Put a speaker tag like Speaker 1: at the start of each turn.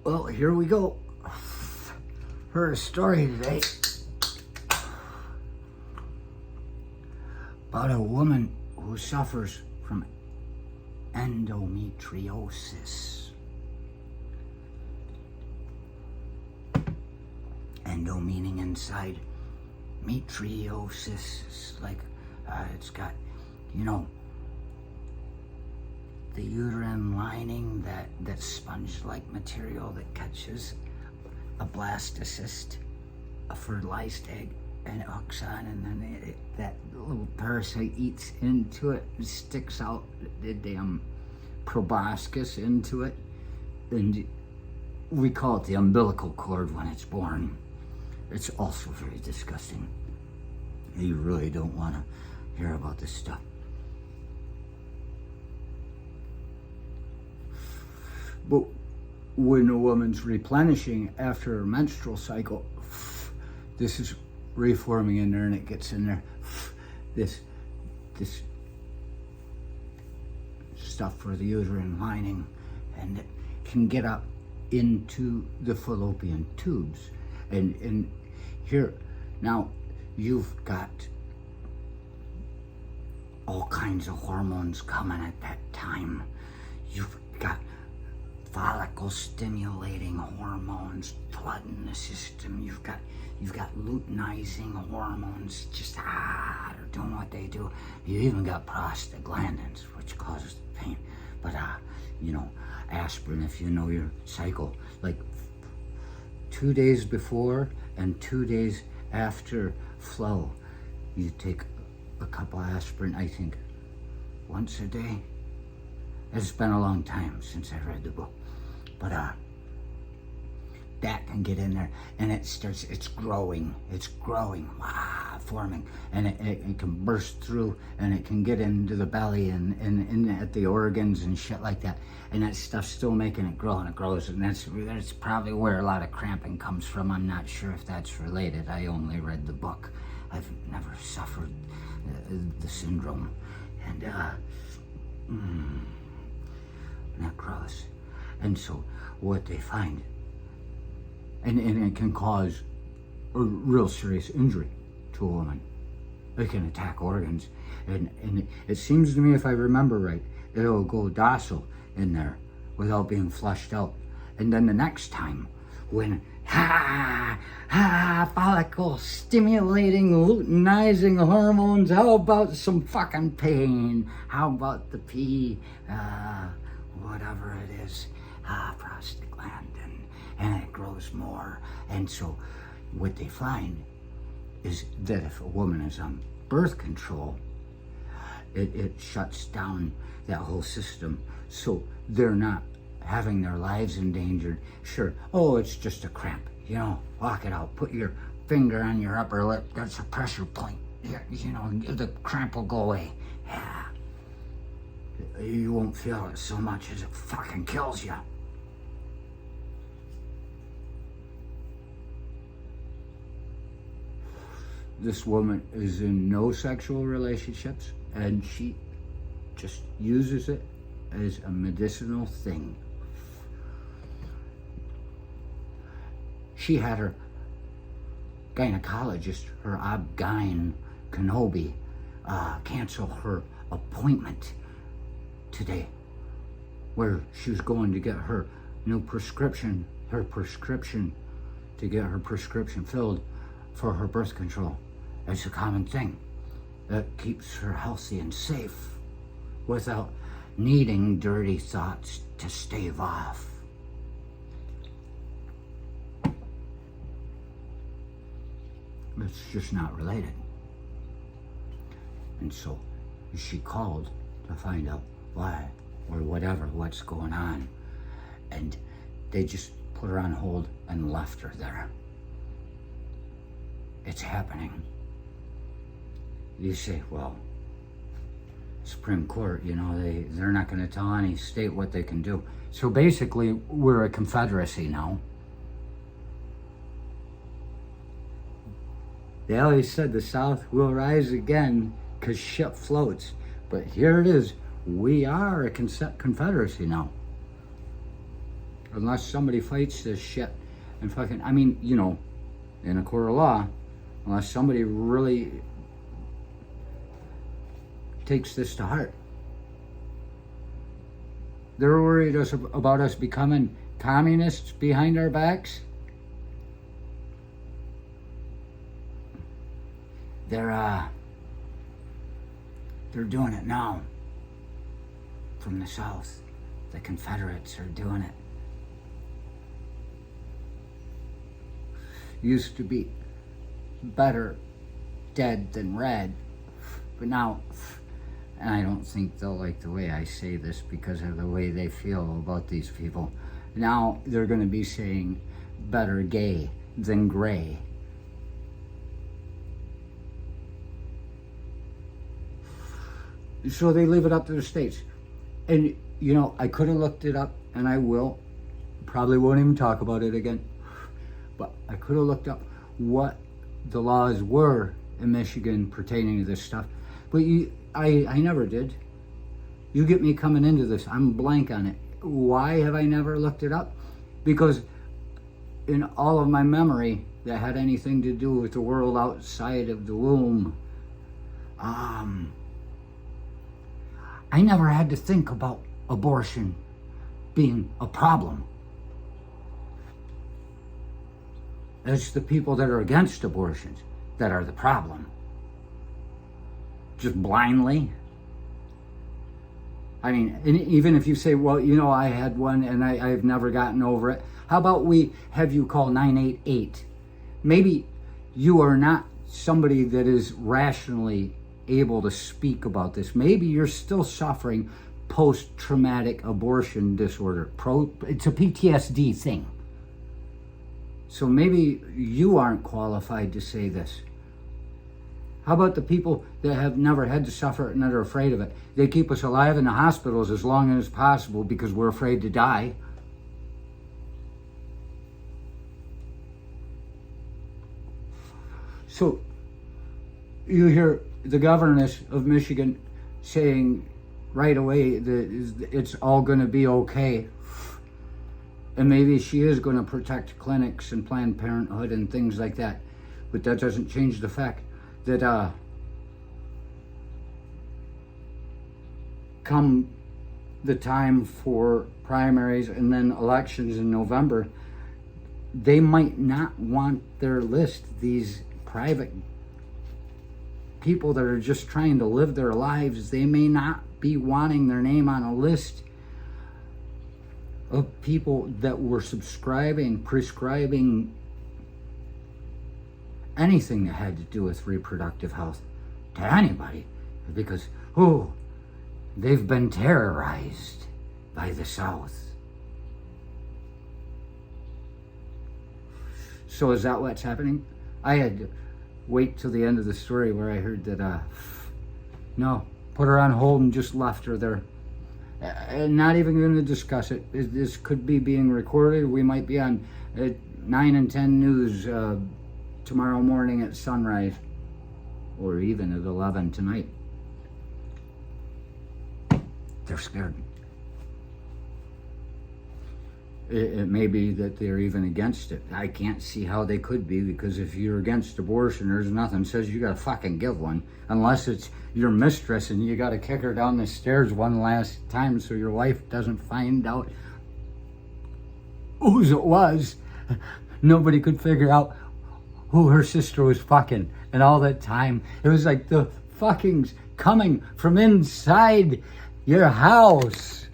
Speaker 1: Well, here we go. Heard a story today about a woman who suffers from endometriosis. Endo meaning inside, metriosis is like it's got, the uterine lining, that sponge-like material that catches a blastocyst, a fertilized egg, and it hooks on, and then that little parasite eats into it and sticks out the damn proboscis into it, and we call it the umbilical cord when it's born. It's also very disgusting. You really don't want to hear about this stuff. But when a woman's replenishing after her menstrual cycle, this is reforming in there, and it gets in there. This stuff for the uterine lining, and it can get up into the fallopian tubes. And here, now you've got all kinds of hormones coming at that time. You've got follicle stimulating hormones flooding the system. You've got luteinizing hormones just they're doing what they do. You even got prostaglandins, which causes the pain. But aspirin, if you know your cycle, like 2 days before and 2 days after flow, you take a couple of aspirin, I think once a day. It's been a long time since I read the book, but that can get in there, and it's growing, forming, and it can burst through, and it can get into the belly and at the organs and shit like that, and that stuff's still making it grow, and it grows, and that's probably where a lot of cramping comes from. I'm not sure if that's related. I only read the book. I've never suffered the syndrome, and that grows. And so what they find, and it can cause a real serious injury to a woman. It can attack organs, and it seems to me, if I remember right, it'll go docile in there without being flushed out. And then the next time, when follicle stimulating, luteinizing hormones, how about some fucking pain? How about the pee, whatever it is, prostaglandin, and it grows more. And so what they find is that if a woman is on birth control, it shuts down that whole system, so they're not having their lives endangered. Sure, it's just a cramp, walk it out, put your finger on your upper lip, that's a pressure point, the cramp will go away. Yeah, you won't feel it so much as it fucking kills you. This woman is in no sexual relationships, and she just uses it as a medicinal thing. She had her gynecologist, her ObGyn Kenobi, cancel her appointment today, where she was going to get her new prescription, to get her prescription filled for her birth control. It's a common thing that keeps her healthy and safe without needing dirty thoughts to stave off. It's just not related. And so she called to find out why, or what's going on. And they just put her on hold and left her there. It's happening. You say, well, Supreme Court, they're not going to tell any state what they can do. So basically, we're a confederacy now. They always said the South will rise again because shit floats. But here it is. We are a confederacy now. unless somebody fights this shit and fucking, I mean, you know, in a court of law, unless somebody really takes this to heart. They're worried about us becoming communists behind our backs. They're doing it now. From the South, the Confederates are doing it. Used to be better dead than red, but now, and I don't think they'll like the way I say this because of the way they feel about these people. Now they're going to be saying better gay than gray. So they leave it up to the states. And, you know, I could have looked it up, and I will. Probably won't even talk about it again. But I could have looked up what the laws were in Michigan pertaining to this stuff. But I never did. You get me coming into this. I'm blank on it. Why have I never looked it up? Because in all of my memory that had anything to do with the world outside of the womb, I never had to think about abortion being a problem. It's the people that are against abortions that are the problem. Just blindly. I mean, and even if you say, well, you know, I had one and I've never gotten over it. How about we have you call 988? Maybe you are not somebody that is rationally able to speak about this. Maybe you're still suffering post-traumatic abortion disorder. It's a PTSD thing. So maybe you aren't qualified to say this. How about the people that have never had to suffer and that are afraid of it? They keep us alive in the hospitals as long as possible because we're afraid to die. So you hear the governess of Michigan saying right away that it's all going to be okay. And maybe she is going to protect clinics and Planned Parenthood and things like that. But that doesn't change the fact that come the time for primaries and then elections in November, they might not want their list, these private people that are just trying to live their lives, they may not be wanting their name on a list of people that were prescribing anything that had to do with reproductive health to anybody, because, they've been terrorized by the South. So is that what's happening? I had to wait till the end of the story where I heard that, no, put her on hold and just left her there. Not even going to discuss it. This could be being recorded. We might be on 9 and 10 news tomorrow morning at sunrise, or even at 11 tonight. They're scared. It may be that they're even against it. I can't see how they could be, because if you're against abortion, there's nothing says you gotta fucking give one, unless it's your mistress and you gotta kick her down the stairs one last time so your wife doesn't find out whose it was. Nobody could figure out who her sister was fucking, and all that time it was like the fucking's coming from inside your house.